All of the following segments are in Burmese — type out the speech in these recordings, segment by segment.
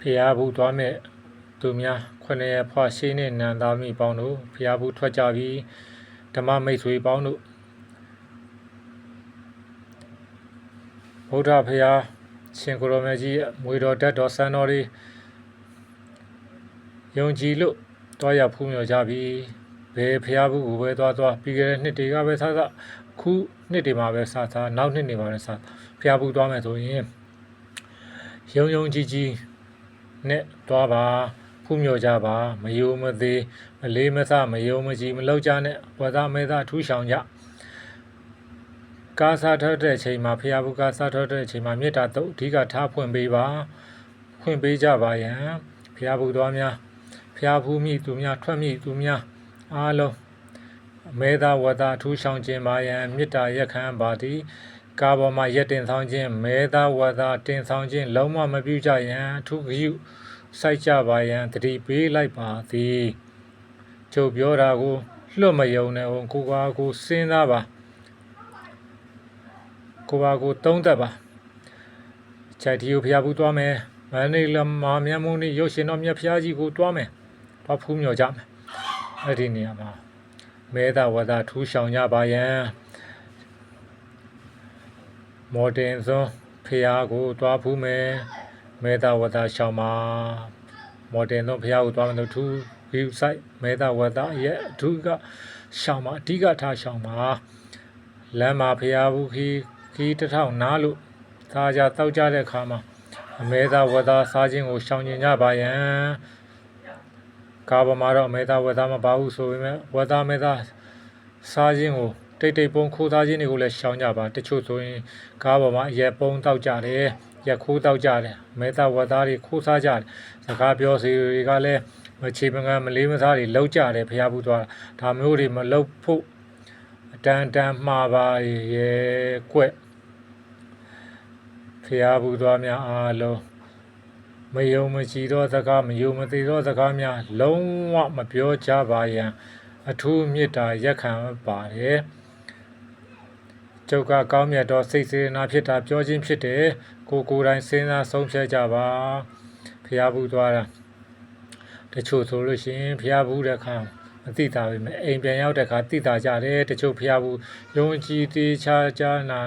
ဖျားဘူးသွားမဲ့သူများခုနှစ်ရက်ဖွာရှိနေနန္သားမိပေါင်းတို့ဖျားဘူးထွက်ကြပြီးဓမ္မမိတ်ဆွေပေါင်းတို့ဗုဒ္ဓဖျားရှင်ကိုရောမြတ်ကြီးမွေတော်တက်တော်စံတော်တွေယုံကြည်လို့တွားရဖူးမြော်ကြပြီးဘယ်ဖျားဘူးကိုပဲသွားပြီးခဲ့တဲ့နှစ်တွေကပဲဆခုနှစ်တွေမှာပဲနောက်နှစ်တွေမှာလည်းဖျားဘူးသွားမယ်ဆိုရင်ယုံကြည်နဲ့တွားပါဖူးမြော်ကြပါမယုံမသေးမလေးမစမယုံမကြည်မလောက်ကြနဲ့ဝါမဲသားထူးဆောင်ကြကားစားထွက်တဲ့အချိန်မှာဖျားဘူးကားစားထွက်တဲ့အချိန်မှာမေတ္တာတုတ်အဓိကထားဖွင့်ပေးကြပါယံဖျားဘူးသွားများဖျားဘူးမိသူများထွက်မိသူများအားလုံးမဲသားဝါသားထူးဆောင်ခြင်းပါယံမေတ္တာရက်ခံပါသည်ကားပေါ်မှာရက်တင်ဆောင်ခြင်းမဲသားဝါသားတင်ဆောင်ခြင်းလုံးဝမပြုကြရန်အထူးဂရုစိုက်ကြပါရန်တတိပေးလိုက်ပါသည်ကျုပ်ပြောတာကိုလွတ်မယုံနဲ့ကိုပါကိုစဉ်းစားပါကိုပါကိုသုံးသက်ပါခြိုက်တီကိုဖျားဘူးသွားမယ်မန္တလေးလမာမြတ်မုန်းရုပ်ရှင်တော်မြတ်ဖျားကြီးကိုသွားမယ်သွားဖူးမြော်ကြမယ်အဲ့ဒီနေရာမှာမဲသားဝါသားထူးဆောင်ကြပါရန်မော်တင်စွန်းဖျားကိုသွားဖူးမယ်မဲသားဝါသားရှောင်းမှာမော်တင်စွန်းဖျားကိုသွားမယ်လို့ထူးဂရုစိုက်မဲသားဝါသားရဲ့အထူးကရှောင်းမှာအဓိကထားရှောင်းမှာလမ်းမှာဖျားဘူးခီးတစ်ထောင်နားလို့စားကြတောက်ကြတဲ့အခါမှာအမဲသားဝါသားစားခြင်းကိုရှောင်ကျင်ကြပါရန်ကားပေါ်မှာတော့အမဲသားဝါသားမပါဘူးဆိုပေမဲ့ဝါသားမဲသားစားခြင်းကိုတိတ်ပုံခိုးသားခြင်းတွေကိုလည်းရှောင်ကြပါတချို့ဆိုရင်ကားပေါ်မှာရက်ပုံတောက်ကြတယ်ရက်ခိုးတောက်ကြတယ်မဲသားဝါသားတွေခိုးစားကြတယ်စကားပြောစီတွေကလည်းမချေမငန်းမလေးမစားတွေလောက်ကြတယ်ဖျားဘူးသွားဒါမျိုးတွေမလောက်ဖို့အတန်မှားပါရဲ့ကွက်ဖျားဘူးသွားများအားလုံးမယုံမကြည်သောစကားမယုံမသိသောစကားများလုံးဝမပြောကြပါရန်အထူးမေတ္တာရက်ခံပါတယ်ကျုပ်ကကောင်းမြတ်သောစိတ်စေနာဖြစ်တာပြောခြင်းဖြစ်တယ်ကိုယ်တိုင်စဉ်းစားဆုံးဖြတ်ကြပါဖျားဘူးသွားတာတချို့ဆိုလို့ရှိရင်ဖျားဘူးတဲ့ခါမသိတာပဲအိမ်ပြန်ရောက်တဲ့ခါသိတာကြတယ်တချို့ဖျားဘူးယုံကြည်သေးချာနာ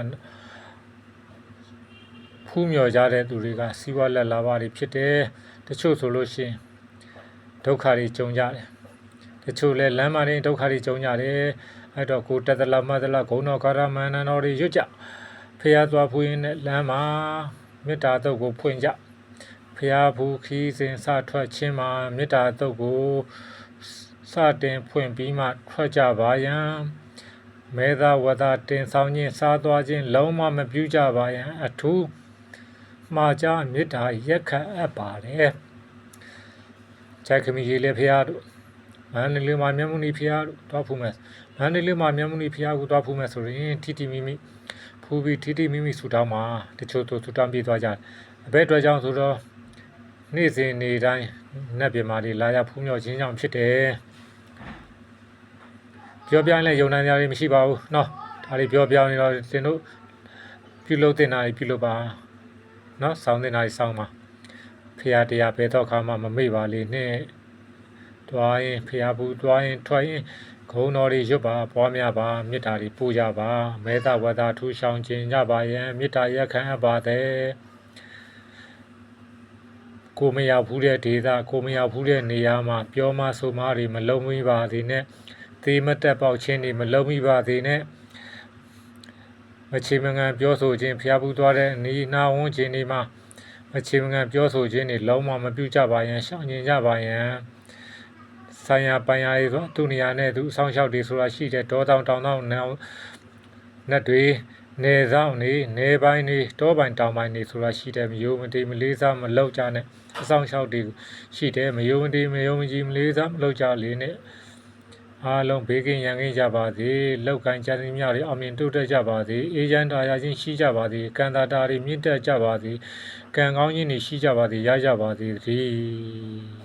ဖူးမြော်ကြတဲ့သူတွေကစီးပွားလက်လာပါတွေဖြစ်တယ်တချို့ဆိုလို့ရှိရင်ဒုက္ခတွေကြုံကြတယ်တချို့လဲလမ်းမတွေဒုက္ခတွေကြုံကြတယ်အဲ့တော့ကိုတက်တလမတ်တလဂုဏောကာရမန္တန်တော်တွေရွတ်ကြဖျားသွားဖူးရင်လည်းလမ်းမှာမေတ္တာတုတ်ကိုဖွင့်ကြဖျားဘူးခီးစဉ်စထွက်ခြင်းမှာမေတ္တာတုတ်ကိုစတင်ဖွင့်ပြီးမှထွက်ကြပါယံမဲသားဝါသားတင်ဆောင်ခြင်းစားသွားခြင်းလုံးဝမပြုကြပါယံအထူးမှားကြမေတ္တာရက်ခံအပ်ပါတယ်ခြိုက်ခမီကြီးလည်းဖျားတို့မန္တလေးမှာမြတ်မုနီဖျားတို့သွားဖူးမယ်မန္တလေးမှာမြတ်မုနီဖျားကိုသွားဖူးမယ်ဆိုရင်ထိမိဖူးပြီးထိမိဆူတောင်းမှာတချို့ဆူတောင်းပြေးသွားကြတယ်အဘဲအတွက်ကြောင့်ဆိုတော့နေ့စဉ်နေ့တိုင်းနတ်ပြည်မှာတွေလာရဖူးမြော်ခြင်းကြောင့်ဖြစ်တယ်ပြောပြရင်လည်းယုံနိုင်ကြရမရှိပါဘူးเนาะဒါတွေပြောပြနေတော့သင်တို့ပြုလုပ်တင်တာတွေပြုလုပ်ပါเนาะဆောင်းတင်တာတွေဆောင်းပါဖျားတရားဘဲတော့ခါမှမမေ့ပါလေနဲ့တွားရင်ဖျားဘူးတွားရင်ထွက်ရင်ဂုံတော်တွေရွတ်ပါပွားများပါမေတ္တာတွေပို့ကြပါမဲသားဝါသားထူးဆောင်ခြင်းကြပါယံမေတ္တာရက်ခံအပ်ပါတယ်ကိုမရောက်ဘူးတဲ့ဒေသကိုမရောက်ဘူးတဲ့နေရာမှာပြောမဆိုမတွေမလုံးမိပါသေးနဲ့သေမတက်ပေါက်ခြင်းတွေမလုံးမိပါသေးနဲ့မချေမငန်ပြောဆိုခြင်းဖျားဘူးသွားတဲ့နေနာဝန်းခြင်းတွေမှာမချေမငန်ပြောဆိုခြင်းတွေလုံးဝမပြုကြပါယံရှောင်ကျင်ကြပါယံဆိုင်ရာပိုင်ရာတွေဆိုသူနေရာနဲ့သူအဆောင်လျှောက်တွေဆိုတာရှိတယ်တောတောင်တောင်နတ်တွေနေဆောင်နေနေပိုင်းနေတောပိုင်တောင်ပိုင်းနေဆိုတာရှိတယ်မယုံမတည်မလေးစားမလောက်ကြနဲ့အဆောင်လျှောက်တွေရှိတယ်မယုံမတည်မယုံကြည်မလေးစားမလောက်ကြလေနဲ့အားလုံးဘေးကင်းရန်ကင်းကြပါစေလောက်ကန်ကြသည်များတွေအောင်မြင်တိုးတက်ကြပါစေအေးချမ်းသာယာခြင်းရှိကြပါစေကံတာတာတွေမြင့်တက်ကြပါစေကံကောင်းခြင်းတွေရှိကြပါစေရကြပါစေသတည်း